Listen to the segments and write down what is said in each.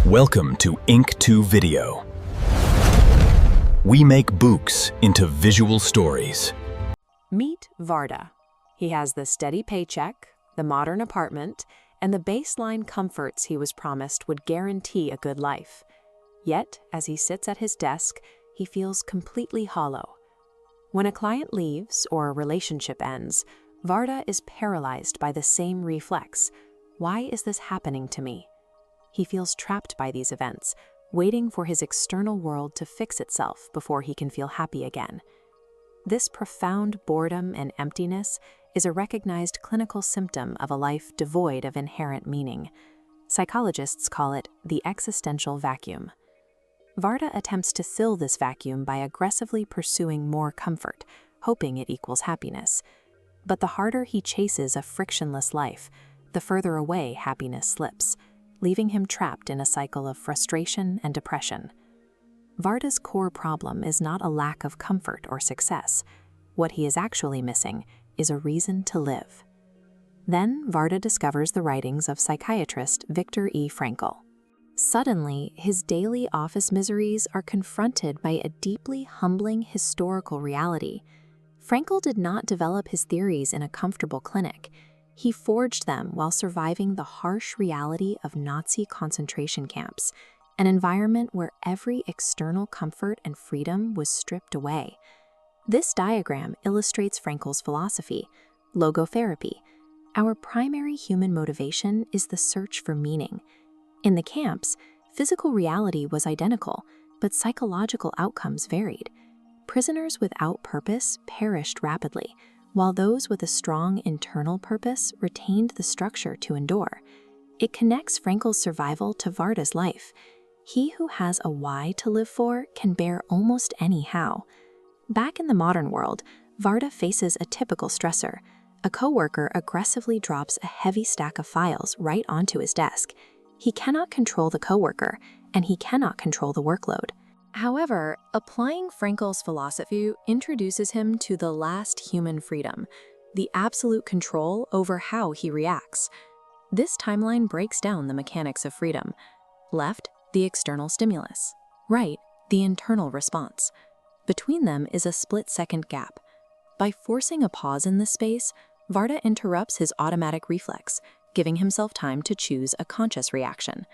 Welcome to Ink 2 Video. We make books into visual stories. Meet Varda. He has the steady paycheck, the modern apartment, and the baseline comforts he was promised would guarantee a good life. Yet, as he sits at his desk, he feels completely hollow. When a client leaves or a relationship ends, Varda is paralyzed by the same reflex. Why is this happening to me? He feels trapped by these events, waiting for his external world to fix itself before he can feel happy again. This profound boredom and emptiness is a recognized clinical symptom of a life devoid of inherent meaning. Psychologists call it the existential vacuum. Varda attempts to fill this vacuum by aggressively pursuing more comfort, hoping it equals happiness. But the harder he chases a frictionless life, the further away happiness slips, leaving him trapped in a cycle of frustration and depression. Varda's core problem is not a lack of comfort or success. What he is actually missing is a reason to live. Then Varda discovers the writings of psychiatrist Viktor E. Frankl. Suddenly, his daily office miseries are confronted by a deeply humbling historical reality. Frankl did not develop his theories in a comfortable clinic. He forged them while surviving the harsh reality of Nazi concentration camps, an environment where every external comfort and freedom was stripped away. This diagram illustrates Frankl's philosophy, Logotherapy. Our primary human motivation is the search for meaning. In the camps, physical reality was identical, but psychological outcomes varied. Prisoners without purpose perished rapidly, while those with a strong internal purpose retained the structure to endure. It connects Frankl's survival to Varda's life. He who has a why to live for can bear almost any how. Back in the modern world, Varda faces a typical stressor. A coworker aggressively drops a heavy stack of files right onto his desk. He cannot control the coworker, and he cannot control the workload. However, applying Frankl's philosophy introduces him to the last human freedom, the absolute control over how he reacts. This timeline breaks down the mechanics of freedom. Left, the external stimulus. Right, the internal response. Between them is a split-second gap. By forcing a pause in this space, Varda interrupts his automatic reflex, giving himself time to choose a conscious reaction.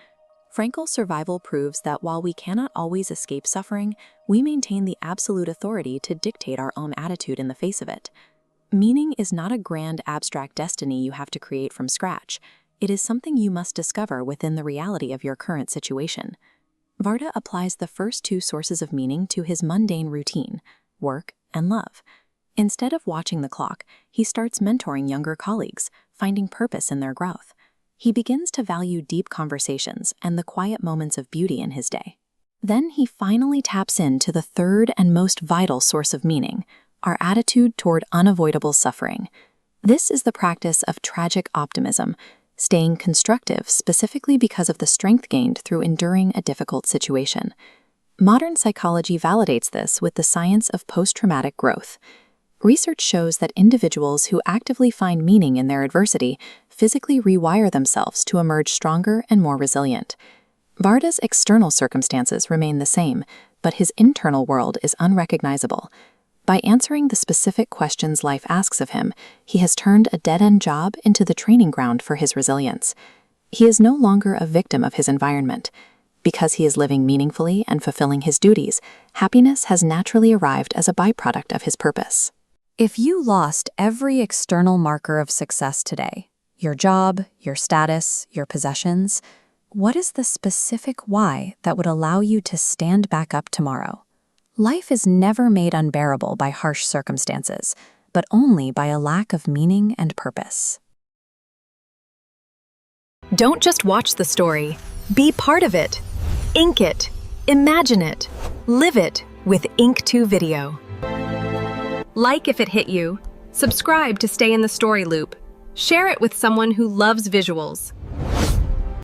Frankl's survival proves that while we cannot always escape suffering, we maintain the absolute authority to dictate our own attitude in the face of it. Meaning is not a grand abstract destiny you have to create from scratch. It is something you must discover within the reality of your current situation. Varda applies the first two sources of meaning to his mundane routine, work and love. Instead of watching the clock, he starts mentoring younger colleagues, finding purpose in their growth. He begins to value deep conversations and the quiet moments of beauty in his day. Then he finally taps into the third and most vital source of meaning, our attitude toward unavoidable suffering. This is the practice of tragic optimism, staying constructive specifically because of the strength gained through enduring a difficult situation. Modern psychology validates this with the science of post-traumatic growth. Research shows that individuals who actively find meaning in their adversity physically rewire themselves to emerge stronger and more resilient. Varda's external circumstances remain the same, but his internal world is unrecognizable. By answering the specific questions life asks of him, he has turned a dead-end job into the training ground for his resilience. He is no longer a victim of his environment. Because he is living meaningfully and fulfilling his duties, happiness has naturally arrived as a byproduct of his purpose. If you lost every external marker of success today, your job, your status, your possessions, what is the specific why that would allow you to stand back up tomorrow? Life is never made unbearable by harsh circumstances, but only by a lack of meaning and purpose. Don't just watch the story. Be part of it. Ink it. Imagine it. Live it with Ink 2 Video. Like if it hit you. Subscribe to stay in the story loop. Share it with someone who loves visuals.